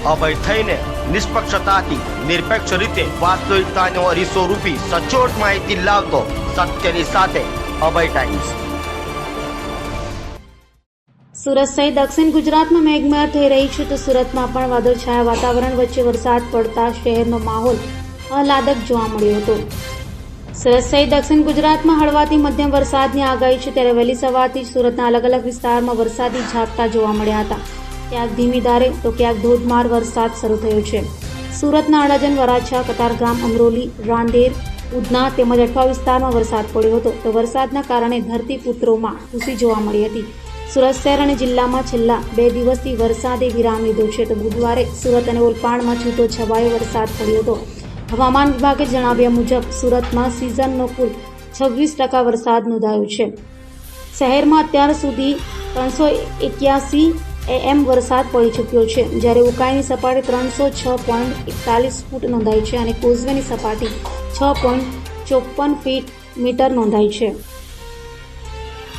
અભય થઈને નિષ્પક્ષતાથી નિરપેક્ષ રીતે વાસ્તવિકતાનો અરીસો રૂપી સચોટ માહિતી લાવતો સત્યની સાથે અભય ટાઈમ્સ। સુરત સહિત દક્ષિણ ગુજરાતમાં મેઘમહેર થઈ રહી છે તો સુરતમાં પણ વાદળછાયા વાતાવરણ વચ્ચે વરસાદ પડતા શહેરનો માહોલ આહલાદક જોવા મળ્યો હતો। સુરત સહિત દક્ષિણ ગુજરાતમાં હળવાથી મધ્યમ વરસાદની આગાહી છે ત્યારે વહેલી સવારથી જ સુરતના અલગ અલગ વિસ્તારમાં વરસાદી ઝાપટા જોવા મળ્યા હતા। ક્યાંક ધીમી ધારે તો ક્યાંક ધોધમાર વરસાદ શરૂ થયો છે। સુરતના અડાજણ, વરાછા, કતારગામ, અમરોલી, રાંદેર, ઉધના તેમજ અઠવા વિસ્તારમાં વરસાદ પડ્યો હતો તો વરસાદના કારણે ધરતીપુત્રોમાં ખુશી જોવા મળી હતી। સુરત શહેર અને જિલ્લામાં છેલ્લા 2 દિવસથી વરસાદે વિરામ લીધો છે તો બુધવારે સુરત અને ઓલપાડમાં છૂટો છવાયો વરસાદ પડ્યો હતો। હવામાન વિભાગે જણાવ્યા મુજબ સુરતમાં સિઝનનો કુલ 26% વરસાદ નોંધાયો છે। શહેરમાં અત્યાર સુધી 381 એમ વરસાદ પડી ચૂક્યો છે જ્યારે ઉકાઈની સપાટી 306.41 ફૂટ નોંધાઈ છે અને કોઝવેની સપાટી 6.54 મીટર નોંધાઈ છે।